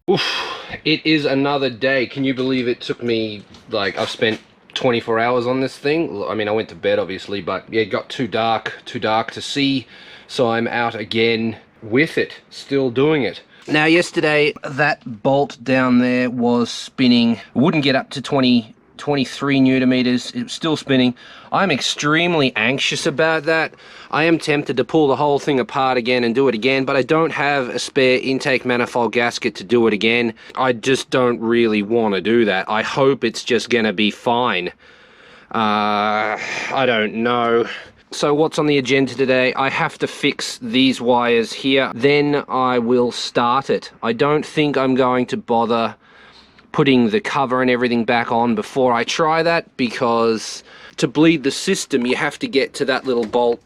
Oof, it is another day. Can you believe it took me, like, I've spent 24 hours on this thing? I mean, I went to bed, obviously, but yeah, it got too dark to see, so I'm out again with it, still doing it. Now, yesterday, that bolt down there was spinning. It wouldn't get up to 23 newton meters. It was still spinning. I'm extremely anxious about that. I am tempted to pull the whole thing apart again and do it again, but I don't have a spare intake manifold gasket to do it again. I just don't really want to do that. I hope it's just gonna be fine. I don't know. So what's on the agenda today? I have to fix these wires here, then I will start it. I don't think I'm going to bother putting the cover and everything back on before I try that, because to bleed the system you have to get to that little bolt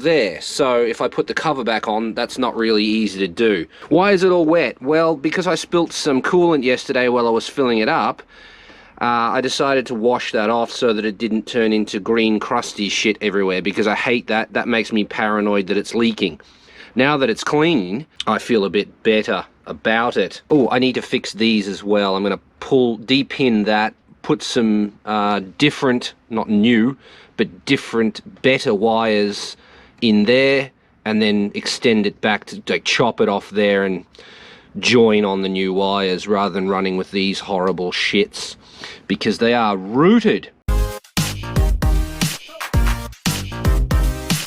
there. So if I put the cover back on, that's not really easy to do. Why is it all wet? Well, because I spilt some coolant yesterday while I was filling it up. I decided to wash that off so that it didn't turn into green crusty shit everywhere, because I hate that. That makes me paranoid that it's leaking. Now that it's clean, I feel a bit better about it. Oh, I need to fix these as well. I'm going to de-pin that, put some different, not new, but different, better wires in there, and then extend it back to, like, chop it off there and join on the new wires rather than running with these horrible shits, because they are rooted.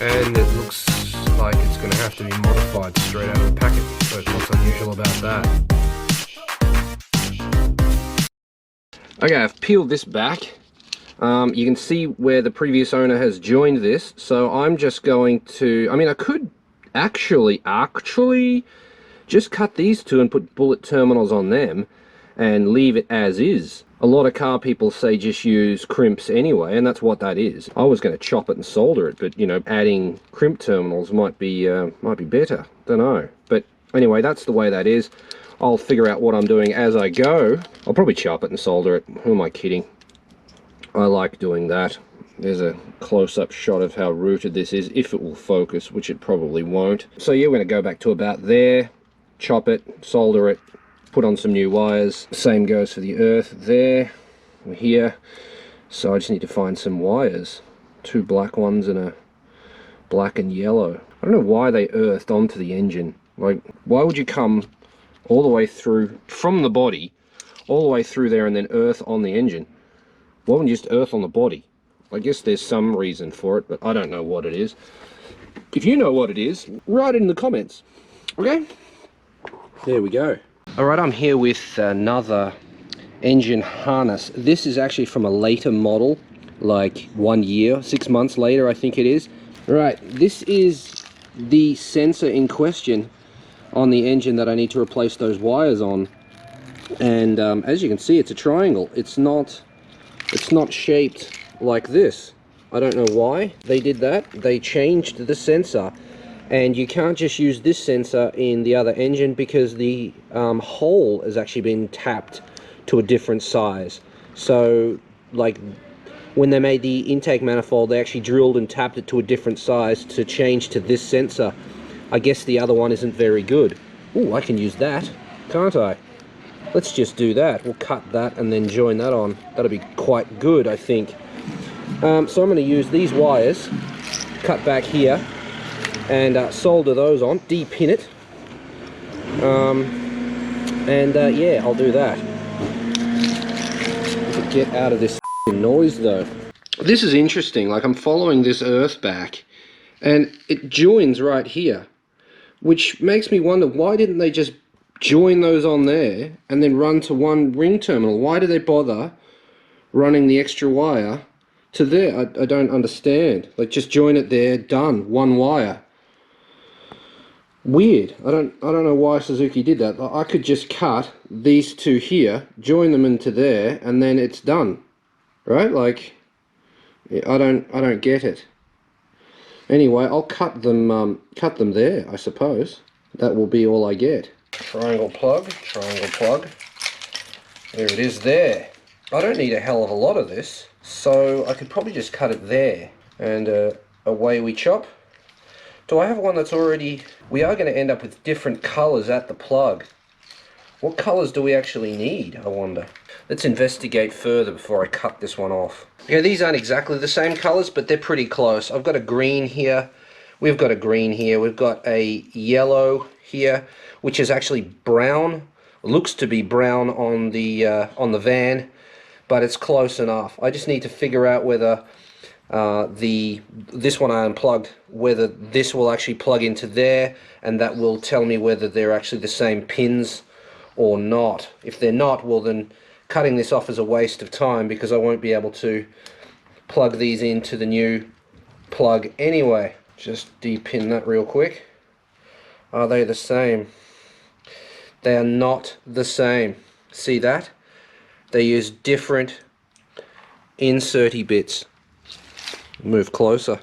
And it looks like it's going to have to be modified straight out of the packet. So what's unusual about that? Okay, I've peeled this back. You can see where the previous owner has joined this. So I'm just going to, I mean, I could actually just cut these two and put bullet terminals on them and leave it as is. A lot of car people say just use crimps anyway, and that's what that is. I was going to chop it and solder it, but, you know, adding crimp terminals might be better. Don't know. But anyway, that's the way that is. I'll figure out what I'm doing as I go. I'll probably chop it and solder it. Who am I kidding? I like doing that. There's a close-up shot of how rooted this is, if it will focus, which it probably won't. So yeah, we're going to go back to about there. Chop it, solder it, put on some new wires. Same goes for the earth there, here. So I just need to find some wires. Two black ones and a black and yellow. I don't know why they earthed onto the engine. Like, why would you come all the way through, from the body, all the way through there and then earth on the engine? Why wouldn't you just earth on the body? I guess there's some reason for it, but I don't know what it is. If you know what it is, write it in the comments. Okay? There we go. Alright, I'm here with another engine harness. This is actually from a later model, like 1 year, 6 months later I think it is. Right, this is the sensor in question on the engine that I need to replace those wires on. And as you can see, it's a triangle. It's not shaped like this. I don't know why they did that. They changed the sensor. And you can't just use this sensor in the other engine, because the hole has actually been tapped to a different size. So, like, when they made the intake manifold, they actually drilled and tapped it to a different size to change to this sensor. I guess the other one isn't very good. Ooh, I can use that, can't I? Let's just do that. We'll cut that and then join that on. That'll be quite good, I think. So I'm going to use these wires, cut back here, and solder those on, de-pin it, yeah, I'll do that. Get out of this noise though. This is interesting. Like, I'm following this earth back and it joins right here, which makes me wonder, why didn't they just join those on there and then run to one ring terminal? Why do they bother running the extra wire to there? I don't understand. Like, just join it there, done, one wire. Weird. I don't know why Suzuki did that. I could just cut these two here, join them into there, and then it's done, right? Like, I don't get it. Anyway, I'll cut them there, I suppose. That will be all I get. Triangle plug, there it is there. I don't need a hell of a lot of this, so I could probably just cut it there, and away we chop. Do I have one that's already... We are going to end up with different colours at the plug. What colours do we actually need, I wonder? Let's investigate further before I cut this one off. Okay, these aren't exactly the same colours, but they're pretty close. I've got a green here. We've got a green here. We've got a yellow here, which is actually brown. It looks to be brown on the van, but it's close enough. I just need to figure out whether this one I unplugged, whether this will actually plug into there, and that will tell me whether they're actually the same pins or not. If they're not, well then cutting this off is a waste of time because I won't be able to plug these into the new plug anyway. Just de-pin that real quick. Are they the same? They are not the same. See that? They use different inserty bits. Move closer.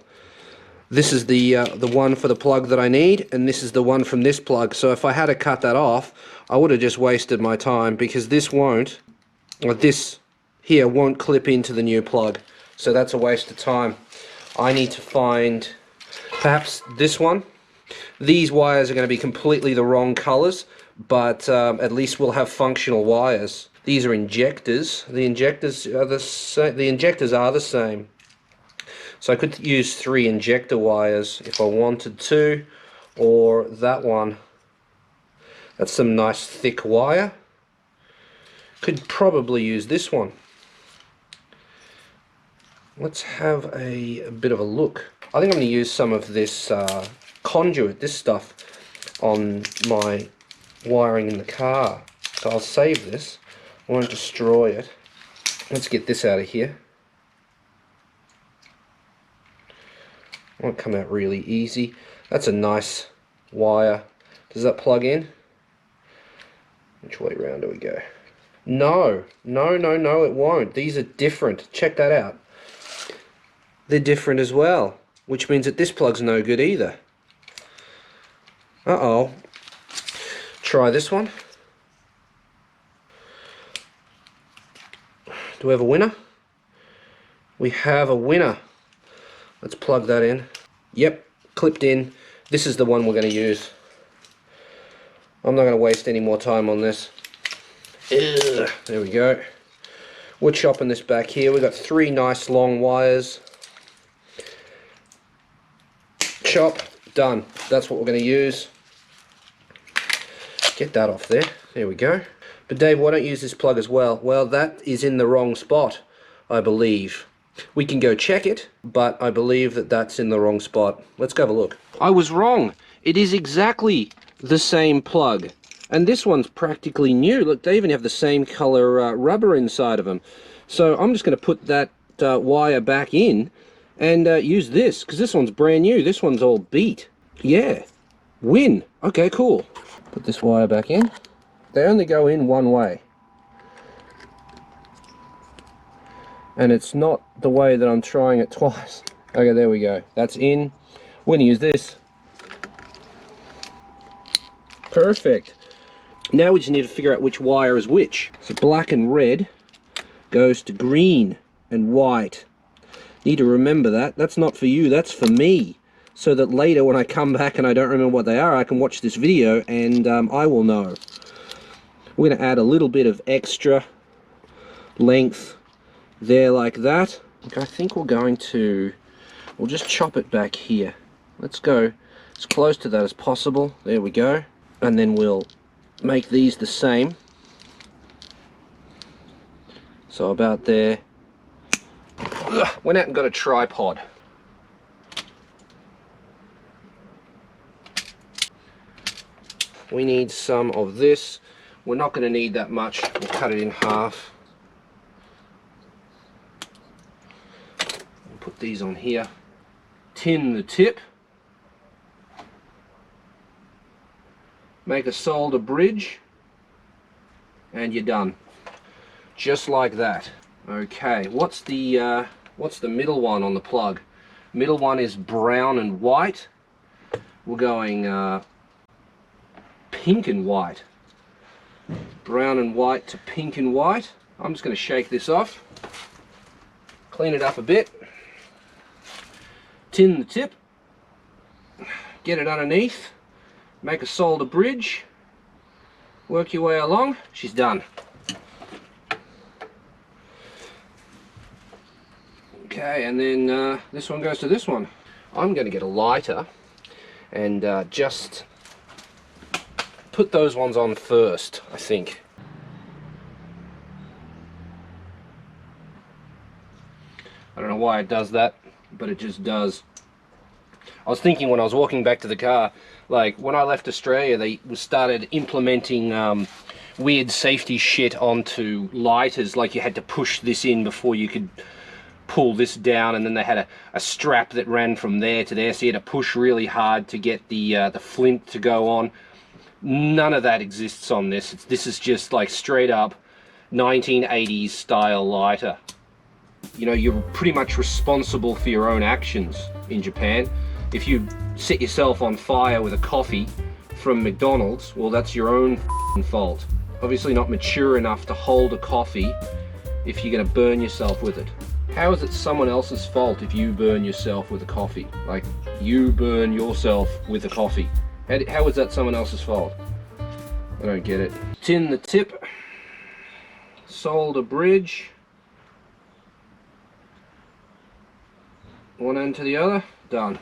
This is the one for the plug that I need, and this is the one from this plug. So if I had to cut that off, I would have just wasted my time, because this won't, or this here won't clip into the new plug. So that's a waste of time. I need to find perhaps this one. These wires are going to be completely the wrong colors, but at least we'll have functional wires. These are injectors. The injectors are the same. So I could use 3 injector wires if I wanted to, or that one. That's some nice thick wire. Could probably use this one. Let's have a bit of a look. I think I'm going to use some of this conduit, this stuff, on my wiring in the car. So I'll save this. I won't destroy it. Let's get this out of here. Won't come out really easy. That's a nice wire. Does that plug in? Which way round do we go? No, it won't. These are different. Check that out. They're different as well, which means that this plug's no good either. Uh-oh. Try this one. Do we have a winner? We have a winner. Let's plug that in. Yep, clipped in. This is the one we're going to use. I'm not going to waste any more time on this. Ugh, there we go. We're chopping this back here. We've got 3 nice long wires. Chop, done. That's what we're going to use. Get that off there. There we go. But Dave, why don't you use this plug as well? Well, that is in the wrong spot, I believe. We can go check it, but I believe that that's in the wrong spot. Let's go have a look. I was wrong. It is exactly the same plug. And this one's practically new. Look, they even have the same color rubber inside of them. So I'm just going to put that wire back in and use this, because this one's brand new. This one's all beat. Yeah. Win. Okay, cool. Put this wire back in. They only go in one way. And it's not the way that I'm trying it twice. Okay, there we go. That's in. We're going to use this. Perfect. Now we just need to figure out which wire is which. So black and red goes to green and white. Need to remember that. That's not for you, that's for me. So that later when I come back and I don't remember what they are, I can watch this video and I will know. We're going to add a little bit of extra length there like that. Okay, I think we're going to, we'll just chop it back here. Let's go as close to that as possible. There we go. And then we'll make these the same. So about there. Ugh, went out and got a tripod. We need some of this. We're not going to need that much. We'll cut it in half. Put these on here. Tin the tip. Make a solder bridge. And you're done. Just like that. Okay, what's the middle one on the plug? Middle one is brown and white. We're going pink and white. Brown and white to pink and white. I'm just going to shake this off. Clean it up a bit. Tin the tip. Get it underneath. Make a solder bridge. Work your way along. She's done. Okay, and then this one goes to this one. I'm going to get a lighter and just put those ones on first, I think. I don't know why it does that, but it just does. I was thinking when I was walking back to the car, like when I left Australia, they started implementing weird safety shit onto lighters, like you had to push this in before you could pull this down, and then they had a strap that ran from there to there, so you had to push really hard to get the flint to go on. None of that exists on this. This is just like straight up 1980s style lighter. You know, you're pretty much responsible for your own actions in Japan. If you set yourself on fire with a coffee from McDonald's, well, that's your own fault. Obviously not mature enough to hold a coffee if you're going to burn yourself with it. How is it someone else's fault if you burn yourself with a coffee? Like, you burn yourself with a coffee. How is that someone else's fault? I don't get it. Tin the tip, solder bridge, one end to the other, done.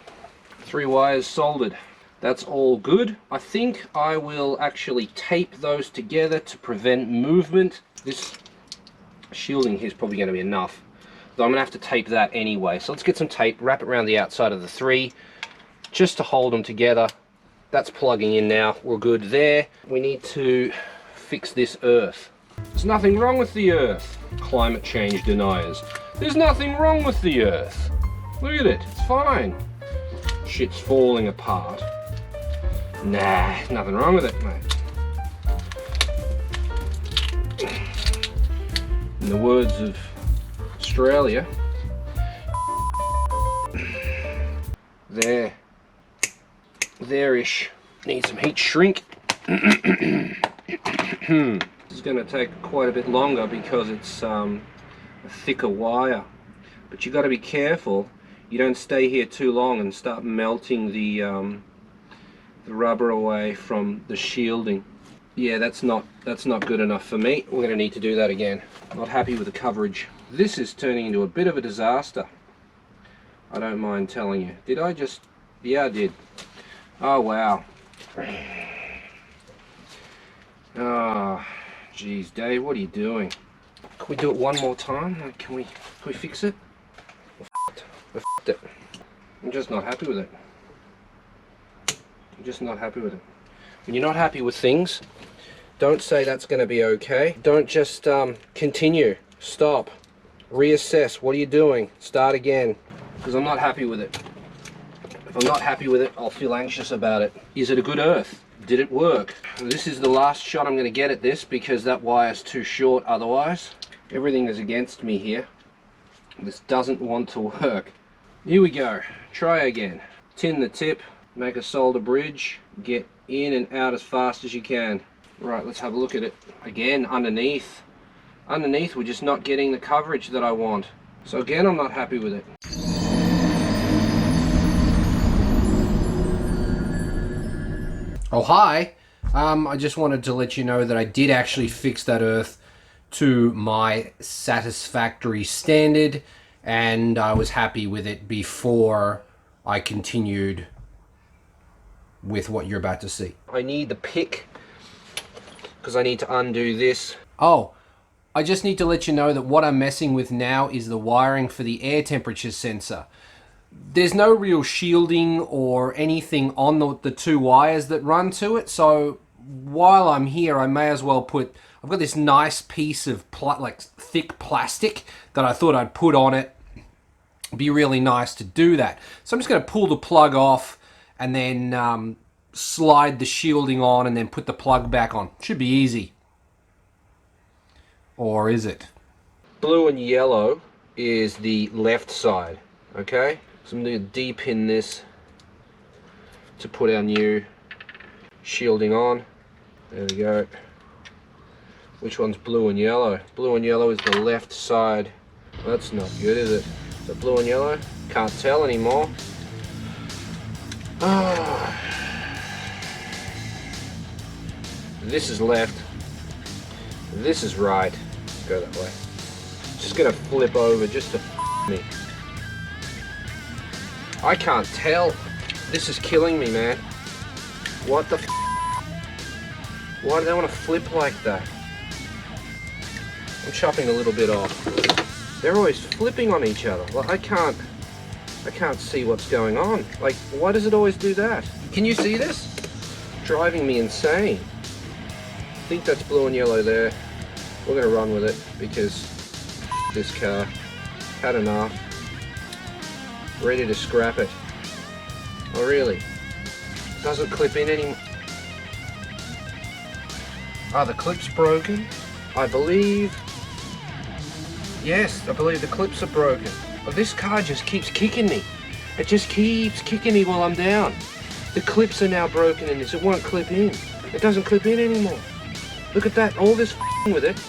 3 wires soldered. That's all good. I think I will actually tape those together to prevent movement. This shielding here is probably going to be enough, though I'm going to have to tape that anyway. So let's get some tape, wrap it around the outside of the 3, just to hold them together. That's plugging in now. We're good there. We need to fix this earth. There's nothing wrong with the earth. Climate change deniers. There's nothing wrong with the earth. Look at it, it's fine. Shit's falling apart. Nah, nothing wrong with it, mate. In the words of Australia, there-ish. Need some heat shrink. This is going to take quite a bit longer because it's a thicker wire. But you got to be careful. You don't stay here too long and start melting the rubber away from the shielding. Yeah, that's not good enough for me. We're going to need to do that again. Not happy with the coverage. This is turning into a bit of a disaster. I don't mind telling you. Did I just... Yeah, I did. Oh, wow. Oh, geez, Dave, what are you doing? Can we do it one more time? Can we fix it? I f***ed it. I'm just not happy with it. I'm just not happy with it. When you're not happy with things, don't say that's going to be okay. Don't just continue. Stop. Reassess. What are you doing? Start again. Because I'm not happy with it. If I'm not happy with it, I'll feel anxious about it. Is it a good earth? Did it work? This is the last shot I'm going to get at this because that wire's too short otherwise. Everything is against me here. This doesn't want to work. Here we go. Try again. Tin the tip, make a solder bridge, get in and out as fast as you can. Right, let's have a look at it. Again, underneath. Underneath, we're just not getting the coverage that I want. So again, I'm not happy with it. Oh, hi. I just wanted to let you know that I did actually fix that earth to my satisfactory standard, and I was happy with it before I continued with what you're about to see. I need the pick because I need to undo this. Oh, I just need to let you know that what I'm messing with now is the wiring for the air temperature sensor. There's no real shielding or anything on the 2 wires that run to it, so while I'm here I may as well put... I've got this nice piece of like thick plastic that I thought I'd put on it. It'd be really nice to do that. So I'm just going to pull the plug off and then slide the shielding on and then put the plug back on. Should be easy. Or is it? Blue and yellow is the left side, okay? So I'm going to de-pin this to put our new shielding on. There we go. Which one's blue and yellow? Blue and yellow is the left side. That's not good, is it? Is it blue and yellow? Can't tell anymore. This is left. This is right. Go that way. Just gonna flip over just to me. I can't tell. This is killing me, man. What the Why do they want to flip like that? I'm chopping a little bit off. They're always flipping on each other. Well, I can't see what's going on. Like, why does it always do that? Can you see this? Driving me insane. I think that's blue and yellow there. We're gonna run with it because this car had enough. Ready to scrap it. Oh really? Doesn't clip in anymore. Ah, the clip's broken? I believe. Yes, I believe the clips are broken. But this car just keeps kicking me. It just keeps kicking me while I'm down. The clips are now broken in this. It won't clip in. It doesn't clip in anymore. Look at that. All this with it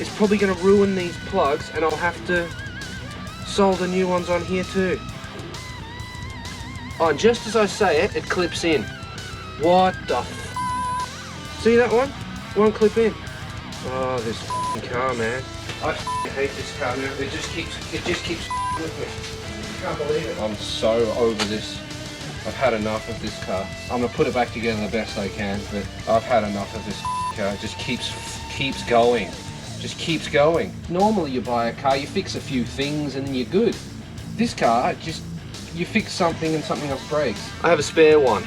is probably going to ruin these plugs, and I'll have to solder new ones on here too. Oh, and just as I say it, it clips in. What the See that one? Won't clip in. Oh, this car, man. I hate this car now. It just keeps with me. I can't believe it. I'm so over this. I've had enough of this car. I'm gonna put it back together the best I can, but I've had enough of this car. It just keeps going. Just keeps going. Normally you buy a car, you fix a few things and then you're good. This car, just you fix something and something else breaks. I have a spare one.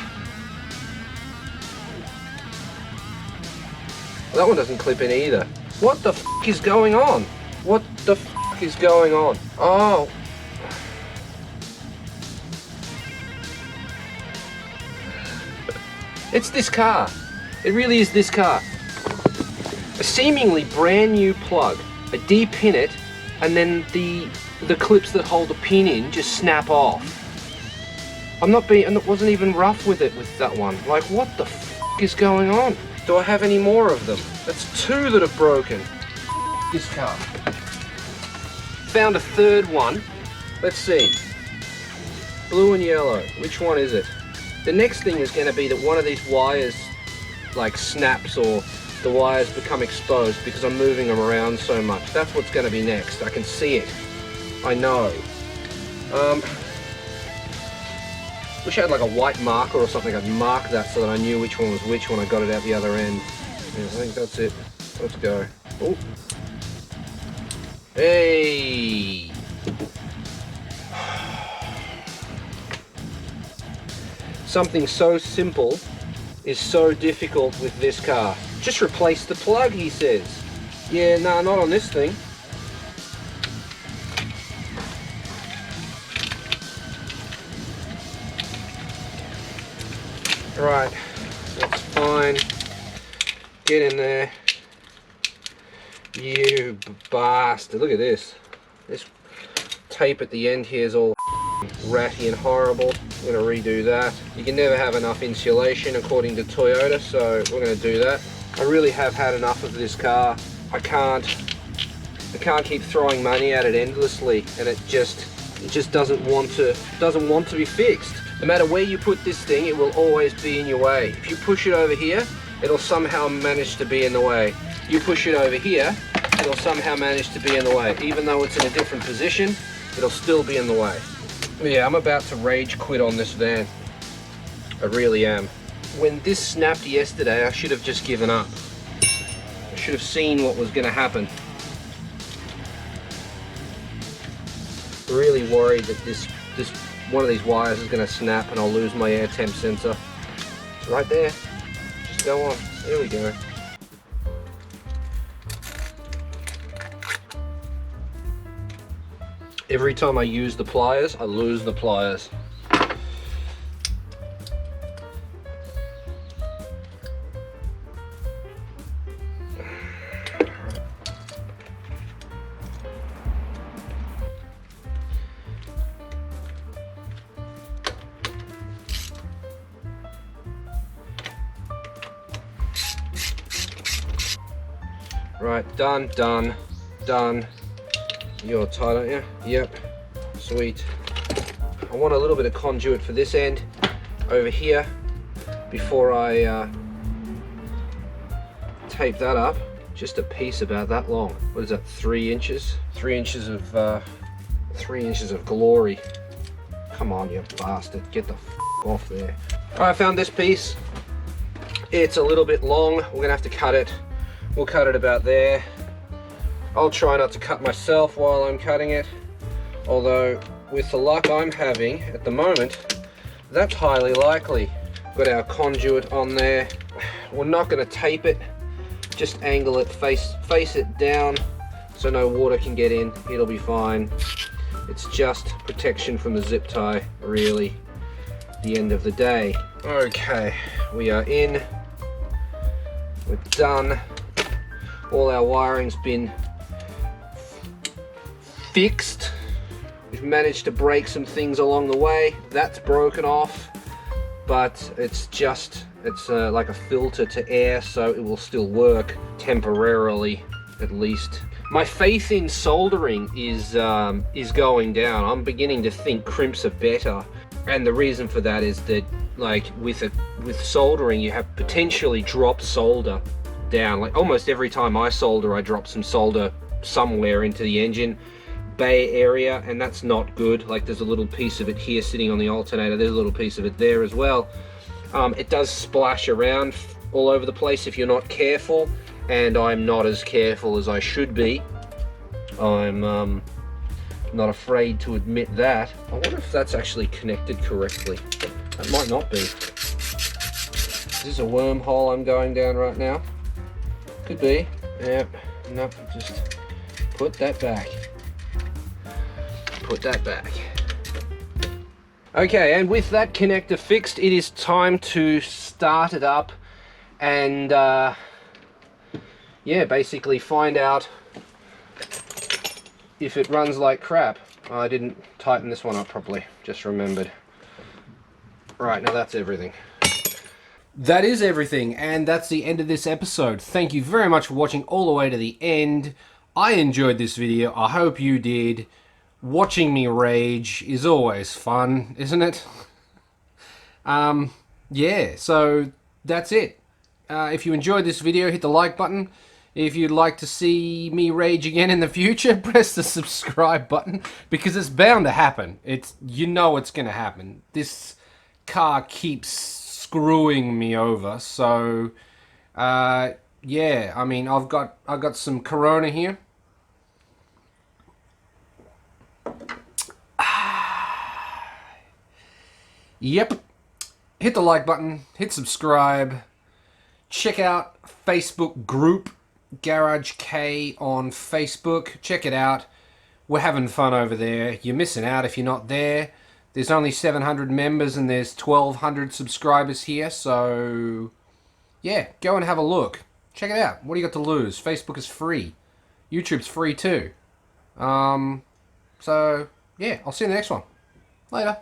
That one doesn't clip in either. What the f is going on? What the f is going on? Oh. It's this car. It really is this car. A seemingly brand new plug. I de-pin it, and then the clips that hold the pin in just snap off. I wasn't even rough with it with that one. Like, what the f is going on? Do I have any more of them? That's two that have broken. This car. Found a third one. Let's see. Blue and yellow. Which one is it? The next thing is going to be that one of these wires like snaps, or the wires become exposed because I'm moving them around so much. That's what's going to be next. I can see it. I know. Wish I had like a white marker or something. I'd mark that so that I knew which one was which when I got it out the other end. Yeah, I think that's it. Let's go. Oh. Hey! Something so simple is so difficult with this car. Just replace the plug, he says. Yeah, no, not on this thing. Right, that's fine. Get in there. You bastard. Look at this. This tape at the end here is all ratty and horrible. I'm going to redo that. You can never have enough insulation according to Toyota, so we're going to do that. I really have had enough of this car. I can't keep throwing money at it endlessly, and it just doesn't want to be fixed. No matter where you put this thing, it will always be in your way. If you push it over here, it'll somehow manage to be in the way. You push it over here, it'll somehow manage to be in the way. Even though it's in a different position, it'll still be in the way. Yeah, I'm about to rage quit on this van. I really am. When this snapped yesterday, I should have just given up. I should have seen what was going to happen. Really worried that this one of these wires is going to snap and I'll lose my air temp sensor. It's right there. Just go on. There we go. Every time I use the pliers, I lose the pliers. Right, done. You're tight, aren't you? Yep. Sweet. I want a little bit of conduit for this end over here before I tape that up. Just a piece about that long. What is that, 3 inches? 3 inches of 3 inches of glory. Come on, you bastard, get the f off there. Alright, I found this piece. It's a little bit long. We're gonna have to cut it. We'll cut it about there. I'll try not to cut myself while I'm cutting it, although with the luck I'm having at the moment, that's highly likely. Got our conduit on there. We're not going to tape it, just angle it, face it down so no water can get in. It'll be fine. It's just protection from the zip tie, really, at the end of the day. Okay, we are in. We're done. All our wiring's been fixed. We've managed to break some things along the way. That's broken off, but it's like a filter to air, so it will still work temporarily, at least. My faith in soldering is going down. I'm beginning to think crimps are better, and the reason for that is that, like, with soldering, you have potentially dropped solder down. Like almost every time I solder, I drop some solder somewhere into the engine bay area, and that's not good. Like, there's a little piece of it here sitting on the alternator, there's a little piece of it there as well. It does splash around all over the place if you're not careful, and I'm not as careful as I should be. I'm not afraid to admit that. I wonder if that's actually connected correctly. That might not be. Is this a wormhole I'm going down right now? Could be. Yep. Nope. Just put that back. Put that back. Okay, and with that connector fixed, it is time to start it up and yeah, basically find out if it runs like crap. I didn't tighten this one up properly, just remembered. Right, now that's everything. That is everything, and that's the end of this episode. Thank you very much for watching all the way to the end. I enjoyed this video. I hope you did. Watching me rage is always fun, isn't it? Yeah, so that's it. If you enjoyed this video, hit the like button. If you'd like to see me rage again in the future, press the subscribe button, because it's bound to happen. You know it's gonna happen. This car keeps screwing me over, so yeah, I mean, I've got some Corona here. Yep. Hit the like button, hit subscribe, check out Facebook group Garage Kei on Facebook. Check it out. We're having fun over there. You're missing out if you're not there. There's only 700 members and there's 1,200 subscribers here, so yeah, go and have a look. Check it out. What do you got to lose? Facebook is free. YouTube's free too. So yeah, I'll see you in the next one. Later.